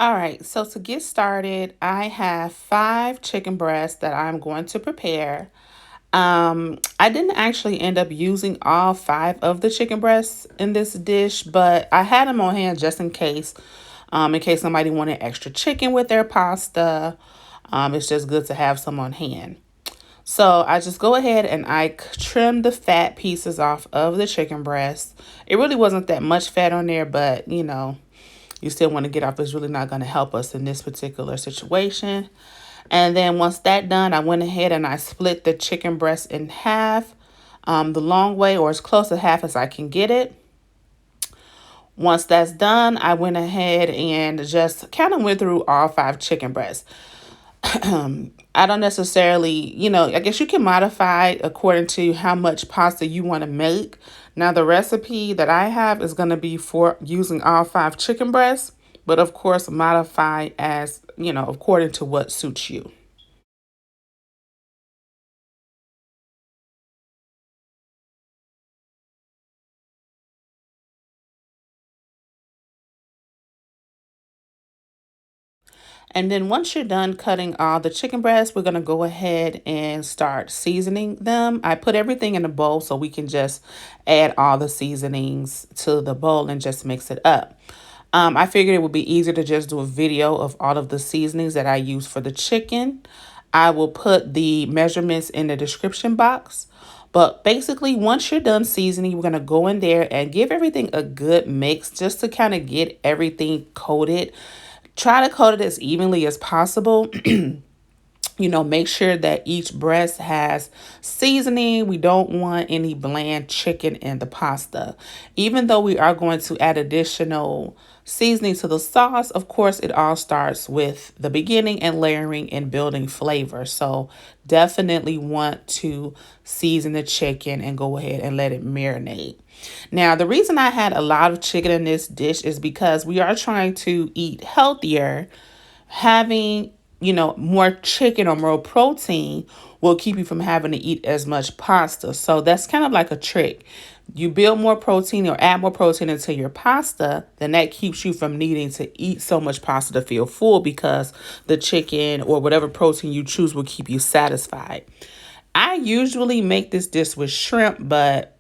All right, so to get started, I have 5 chicken breasts that I'm going to prepare. I didn't actually end up using all 5 of the chicken breasts in this dish, but I had them on hand just in case somebody wanted extra chicken with their pasta. It's just good to have some on hand. So I just go ahead and I trim the fat pieces off of the chicken breast. It really wasn't that much fat on there, but you still want to get off. It's really not going to help us in this particular situation. And then once that done, I went ahead and I split the chicken breast in half, the long way, or as close to half as I can get it. Once that's done, I went ahead and just kind of went through all 5 chicken breasts. I don't necessarily, I guess you can modify it according to how much pasta you want to make. Now, the recipe that I have is going to be for using all 5 chicken breasts, but of course, modify as, according to what suits you. And then once you're done cutting all the chicken breasts, we're going to go ahead and start seasoning them. I put everything in a bowl so we can just add all the seasonings to the bowl and just mix it up. I figured it would be easier to just do a video of all of the seasonings that I use for the chicken. I will put the measurements in the description box. But basically, once you're done seasoning, we're going to go in there and give everything a good mix just to kind of get everything coated. Try to coat it as evenly as possible. Make sure that each breast has seasoning. We don't want any bland chicken in the pasta. Even though we are going to add additional seasoning to the sauce, of course, it all starts with the beginning and layering and building flavor. So definitely want to season the chicken and go ahead and let it marinate. Now, the reason I had a lot of chicken in this dish is because we are trying to eat healthier. Having more chicken or more protein will keep you from having to eat as much pasta. So that's kind of like a trick. You build more protein or add more protein into your pasta, then that keeps you from needing to eat so much pasta to feel full because the chicken or whatever protein you choose will keep you satisfied. I usually make this dish with shrimp, but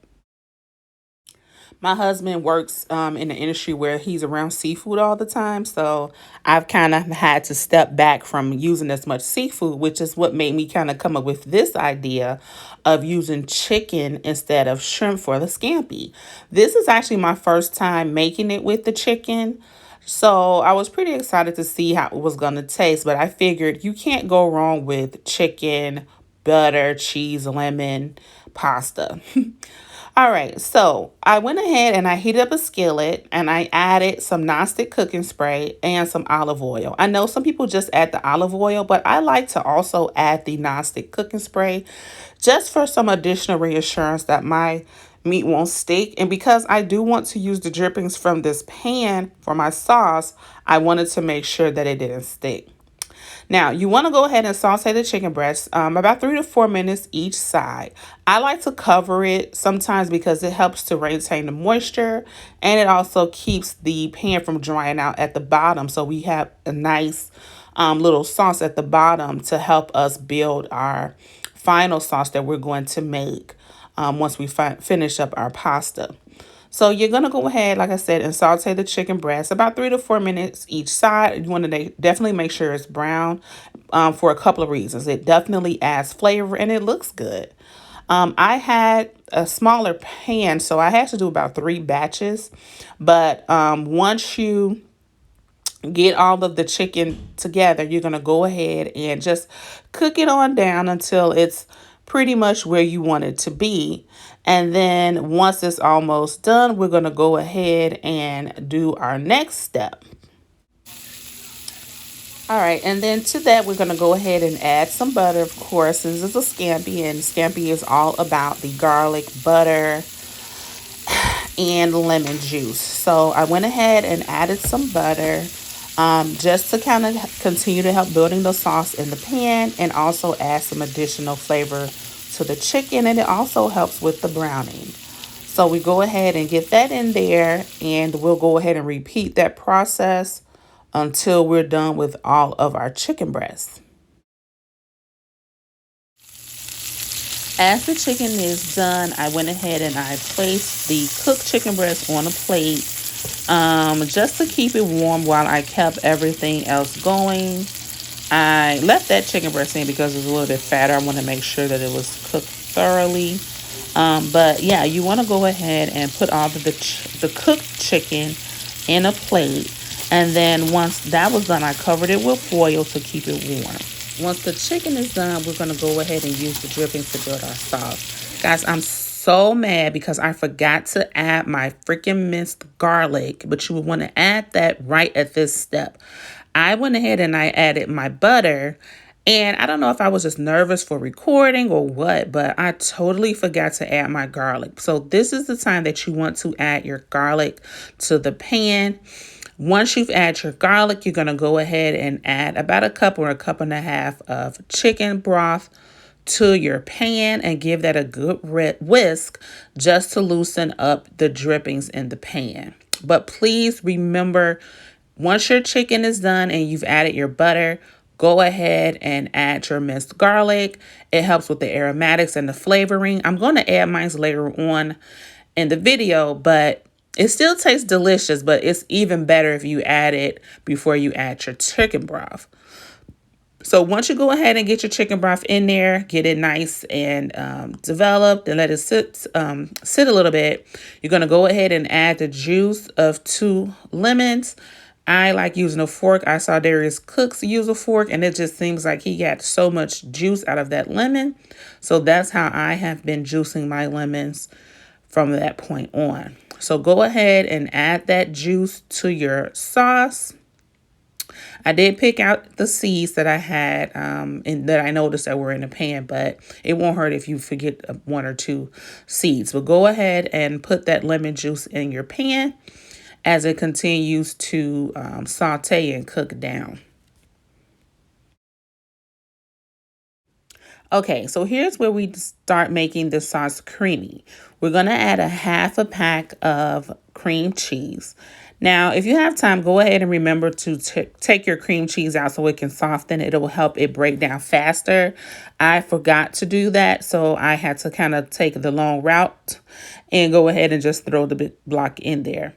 my husband works in the industry where he's around seafood all the time. So I've kind of had to step back from using as much seafood, which is what made me kind of come up with this idea of using chicken instead of shrimp for the scampi. This is actually my first time making it with the chicken. So I was pretty excited to see how it was going to taste. But I figured you can't go wrong with chicken, butter, cheese, lemon, pasta. All right, so I went ahead and I heated up a skillet and I added some nonstick cooking spray and some olive oil. I know some people just add the olive oil, but I like to also add the nonstick cooking spray just for some additional reassurance that my meat won't stick. And because I do want to use the drippings from this pan for my sauce, I wanted to make sure that it didn't stick. Now, you want to go ahead and saute the chicken breasts about 3 to 4 minutes each side. I like to cover it sometimes because it helps to retain the moisture and it also keeps the pan from drying out at the bottom. So we have a nice little sauce at the bottom to help us build our final sauce that we're going to make once we finish up our pasta. So you're going to go ahead, like I said, and saute the chicken breast about 3 to 4 minutes each side. You want to definitely make sure it's brown for a couple of reasons. It definitely adds flavor and it looks good. I had a smaller pan, so I had to do about 3 batches. But once you get all of the chicken together, you're going to go ahead and just cook it on down until it's pretty much where you want it to be. And then once it's almost done, we're going to go ahead and do our next step. All right, and then to that, we're going to go ahead and add some butter, of course. This is a scampi, and scampi is all about the garlic, butter, and lemon juice. So I went ahead and added some butter just to kind of continue to help building the sauce in the pan and also add some additional flavor to the chicken, and it also helps with the browning. So we go ahead and get that in there, and we'll go ahead and repeat that process until we're done with all of our chicken breasts. As the chicken is done, I went ahead and I placed the cooked chicken breast on a plate just to keep it warm while I kept everything else going. I left that chicken breast in because it was a little bit fatter. I want to make sure that it was cooked thoroughly. But yeah, you want to go ahead and put all of the cooked chicken in a plate. And then once that was done, I covered it with foil to keep it warm. Once the chicken is done, we're going to go ahead and use the drippings to build our sauce. Guys, I'm so mad because I forgot to add my freaking minced garlic, but you would want to add that right at this step. I went ahead and I added my butter, and I don't know if I was just nervous for recording or what, but I totally forgot to add my garlic. So this is the time that you want to add your garlic to the pan. Once you've added your garlic, you're going to go ahead and add about a cup or a cup and a half of chicken broth to your pan and give that a good whisk just to loosen up the drippings in the pan. But please remember, once your chicken is done and you've added your butter, go ahead and add your minced garlic. It helps with the aromatics and the flavoring. I'm going to add mine later on in the video, but it still tastes delicious, but it's even better if you add it before you add your chicken broth. So once you go ahead and get your chicken broth in there, get it nice and developed and let it sit a little bit, you're going to go ahead and add the juice of 2 lemons. I like using a fork. I saw Darius Cooks use a fork, and it just seems like he got so much juice out of that lemon. So that's how I have been juicing my lemons from that point on. So go ahead and add that juice to your sauce. I did pick out the seeds that I had and that I noticed that were in the pan, but it won't hurt if you forget 1 or 2 seeds. But go ahead and put that lemon juice in your pan as it continues to saute and cook down. Okay, so here's where we start making the sauce creamy. We're going to add a half a pack of cream cheese. Now, if you have time, go ahead and remember to take your cream cheese out so it can soften. It will help it break down faster. I forgot to do that, so I had to kind of take the long route and go ahead and just throw the big block in there.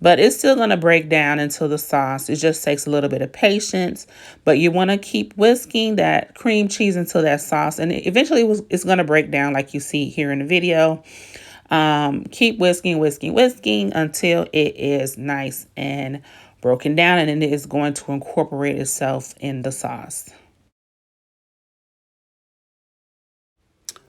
But it's still going to break down into the sauce. It just takes a little bit of patience. But you want to keep whisking that cream cheese into that sauce. And eventually it's going to break down like you see here in the video. Keep whisking until it is nice and broken down. And then it is going to incorporate itself in the sauce.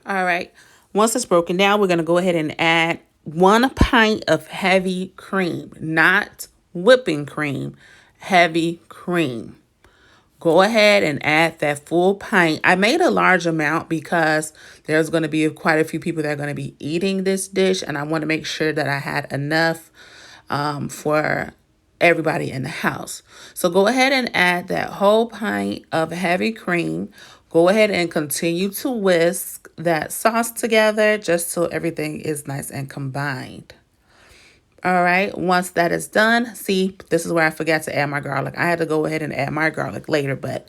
All right. Once it's broken down, we're going to go ahead and add 1 pint of heavy cream, not whipping cream, heavy cream. Go ahead and add that full pint. I made a large amount because there's going to be quite a few people that are going to be eating this dish, and I want to make sure that I had enough for everybody in the house. So go ahead and add that whole pint of heavy cream. Go ahead and continue to whisk that sauce together just so everything is nice and combined. All right, once that is done, see, this is where I forgot to add my garlic. I had to go ahead and add my garlic later, but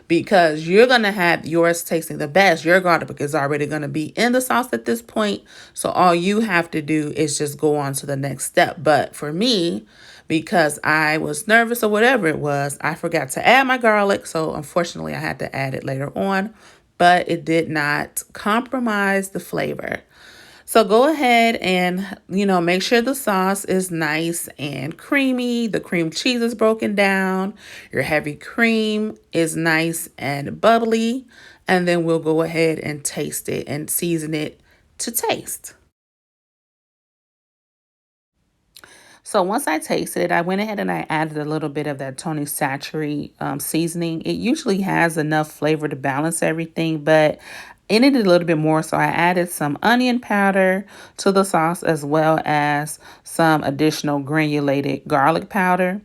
because you're going to have yours tasting the best, your garlic is already going to be in the sauce at this point. So all you have to do is just go on to the next step. But for me, because I was nervous or whatever it was, I forgot to add my garlic. So unfortunately, I had to add it later on, but it did not compromise the flavor. So go ahead and, make sure the sauce is nice and creamy. The cream cheese is broken down. Your heavy cream is nice and bubbly. And then we'll go ahead and taste it and season it to taste. So once I tasted it, I went ahead and I added a little bit of that Tony Chachere seasoning. It usually has enough flavor to balance everything, but it needed a little bit more. So I added some onion powder to the sauce as well as some additional granulated garlic powder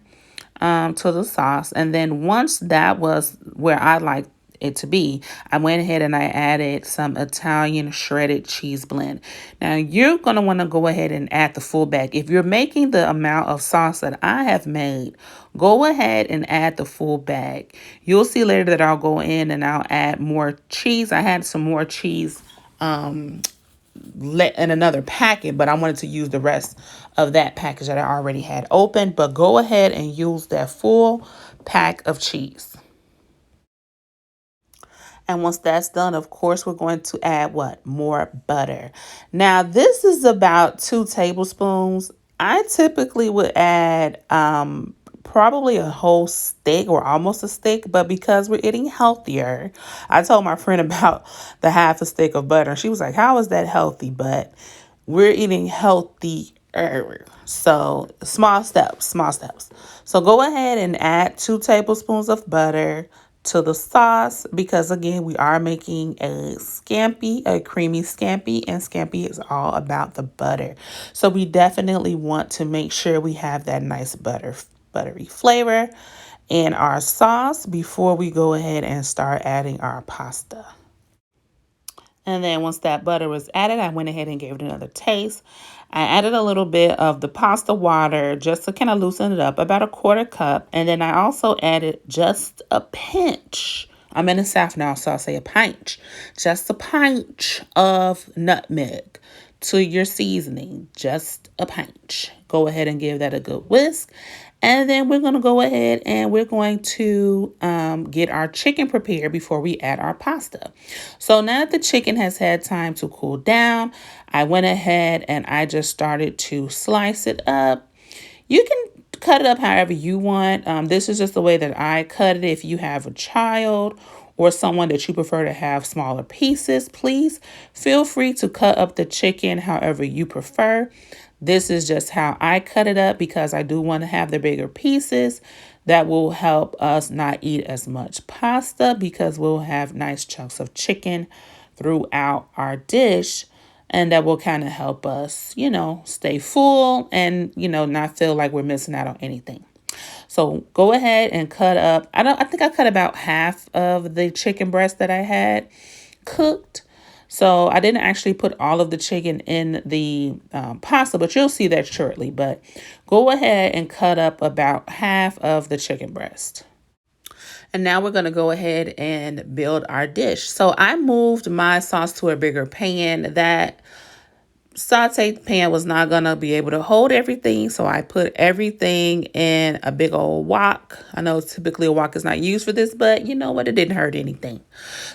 to the sauce. And then once that was where I liked it to be, I went ahead and I added some Italian shredded cheese blend. Now you're going to want to go ahead and add the full bag. If you're making the amount of sauce that I have made, go ahead and add the full bag. You'll see later that I'll go in and I'll add more cheese. I had some more cheese in another packet, but I wanted to use the rest of that package that I already had open. But go ahead and use that full pack of cheese. And once that's done, of course, we're going to add what? More butter. Now, this is about 2 tablespoons. I typically would add probably a whole stick or almost a stick, but because we're eating healthier, I told my friend about the half a stick of butter. She was like, how is that healthy? But we're eating healthier. So small steps, small steps. So go ahead and add 2 tablespoons of butter to the sauce, because again, we are making a scampi, a creamy scampi, and scampi is all about the butter. So we definitely want to make sure we have that nice buttery flavor in our sauce before we go ahead and start adding our pasta. And then once that butter was added, I went ahead and gave it another taste. I added a little bit of the pasta water just to kind of loosen it up, about a 1/4 cup. And then I also added just a pinch. I'm in the South now, so I'll say a pinch. Just a pinch of nutmeg to your seasoning. Just a pinch. Go ahead and give that a good whisk. And then we're going to go ahead and we're going to get our chicken prepared before we add our pasta. So now that the chicken has had time to cool down, I went ahead and I just started to slice it up. You can cut it up however you want. This is just the way that I cut it. If you have a child or someone that you prefer to have smaller pieces, please feel free to cut up the chicken however you prefer. This is just how I cut it up because I do want to have the bigger pieces. That will help us not eat as much pasta because we'll have nice chunks of chicken throughout our dish. And that will kind of help us, stay full and, not feel like we're missing out on anything. So go ahead and cut up. I think I cut about half of the chicken breast that I had cooked. So I didn't actually put all of the chicken in the pasta, but you'll see that shortly. But go ahead and cut up about half of the chicken breast. And now we're going to go ahead and build our dish. So I moved my sauce to a bigger pan. That sauteed pan was not going to be able to hold everything, so I put everything in a big old wok. I know typically a wok is not used for this, but you know what? It didn't hurt anything.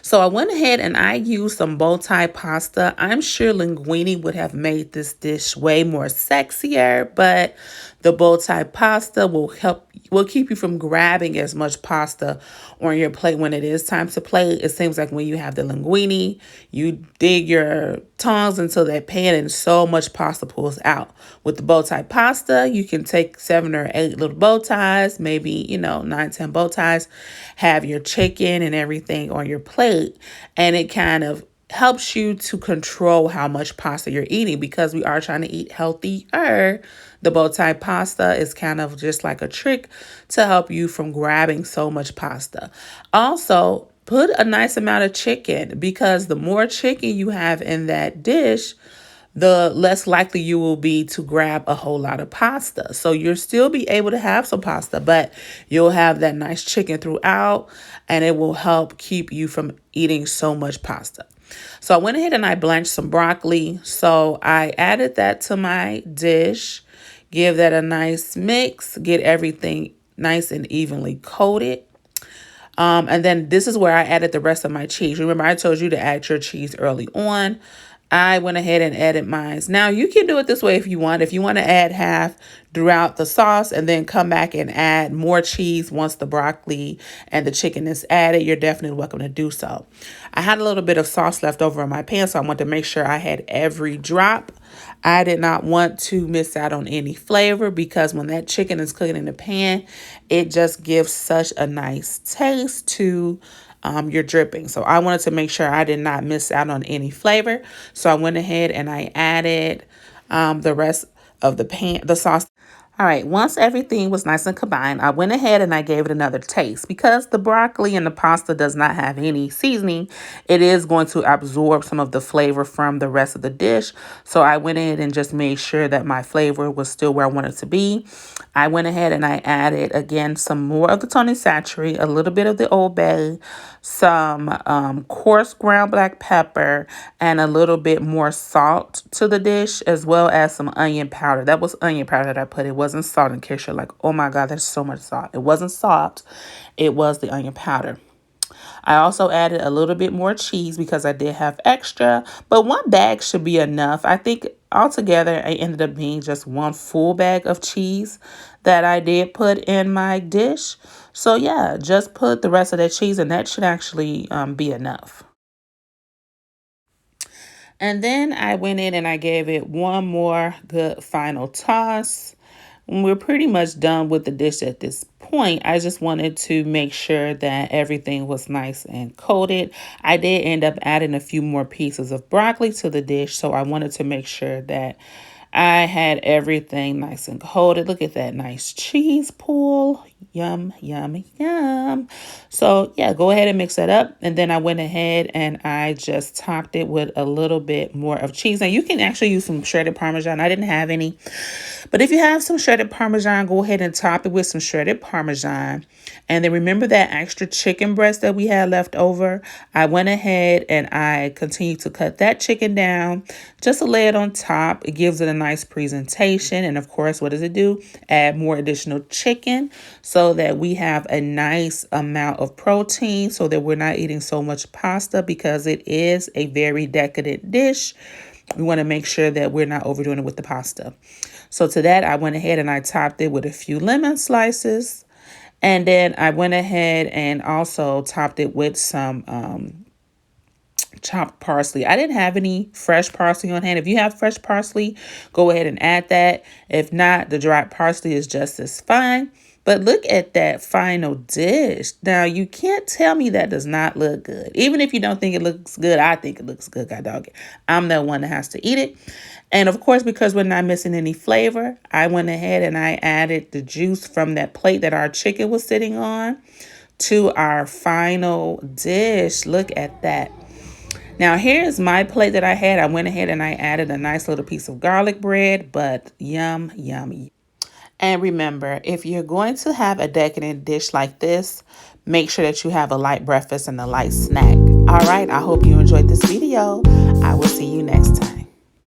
So I went ahead and I used some bow tie pasta. I'm sure linguine would have made this dish way more sexier, but the bow tie pasta will keep you from grabbing as much pasta on your plate when it is time to plate. It seems like when you have the linguine, you dig your tongs into that pan and so much pasta pulls out. With the bow tie pasta, you can take 7 or 8 little bow ties, maybe, 9, 10 bow ties, have your chicken and everything on your plate, and it kind of helps you to control how much pasta you're eating because we are trying to eat healthier. The bow tie pasta is kind of just like a trick to help you from grabbing so much pasta. Also, put a nice amount of chicken because the more chicken you have in that dish, the less likely you will be to grab a whole lot of pasta. So you'll still be able to have some pasta, but you'll have that nice chicken throughout, and it will help keep you from eating so much pasta. So I went ahead and I blanched some broccoli. So I added that to my dish, give that a nice mix, get everything nice and evenly coated. And then this is where I added the rest of my cheese. Remember, I told you to add your cheese early on. I went ahead and added mine. Now, you can do it this way if you want. If you want to add half throughout the sauce and then come back and add more cheese once the broccoli and the chicken is added, you're definitely welcome to do so. I had a little bit of sauce left over in my pan, so I wanted to make sure I had every drop. I did not want to miss out on any flavor because when that chicken is cooking in the pan, it just gives such a nice taste to your dripping. So I wanted to make sure I did not miss out on any flavor. So I went ahead and I added the rest of the sauce. All right, once everything was nice and combined, I went ahead and I gave it another taste. Because the broccoli and the pasta does not have any seasoning, it is going to absorb some of the flavor from the rest of the dish. So I went ahead and just made sure that my flavor was still where I wanted it to be. I went ahead and I added, again, some more of the Tony Chachere, a little bit of the Old Bay, some coarse ground black pepper, and a little bit more salt to the dish, as well as some onion powder. That was onion powder that I put. It wasn't salt and Kosher. Like, oh my God, there's so much salt. It wasn't salt. It was the onion powder. I also added a little bit more cheese because I did have extra, but one bag should be enough. I think altogether it ended up being just one full bag of cheese that I did put in my dish. So yeah, just put the rest of that cheese and that should actually be enough. And then I went in and I gave it one more good final toss. We're pretty much done with the dish at this point. I just wanted to make sure that everything was nice and coated. I did end up adding a few more pieces of broccoli to the dish, so I wanted to make sure that I had everything nice and coated. Look at that nice cheese pool. Yum, yum, yum. So yeah, go ahead and mix that up. And then I went ahead and I just topped it with a little bit more of cheese. Now you can actually use some shredded Parmesan. I didn't have any. But if you have some shredded Parmesan, go ahead and top it with some shredded Parmesan. And then remember that extra chicken breast that we had left over? I went ahead and I continued to cut that chicken down just to lay it on top. It gives it a nice presentation. And of course, what does it do? Add more additional chicken so that we have a nice amount of protein so that we're not eating so much pasta because it is a very decadent dish. We want to make sure that we're not overdoing it with the pasta. So to that, I went ahead and I topped it with a few lemon slices. And then I went ahead and also topped it with some chopped parsley. I didn't have any fresh parsley on hand. If you have fresh parsley, go ahead and add that. If not, the dried parsley is just as fine. But look at that final dish. Now, you can't tell me that does not look good. Even if you don't think it looks good, I think it looks good, God dog it. I'm the one that has to eat it. And of course, because we're not missing any flavor, I went ahead and I added the juice from that plate that our chicken was sitting on to our final dish. Look at that. Now, here's my plate that I had. I went ahead and I added a nice little piece of garlic bread, but yum, yum. And remember, if you're going to have a decadent dish like this, make sure that you have a light breakfast and a light snack. All right, I hope you enjoyed this video. I will see you next time.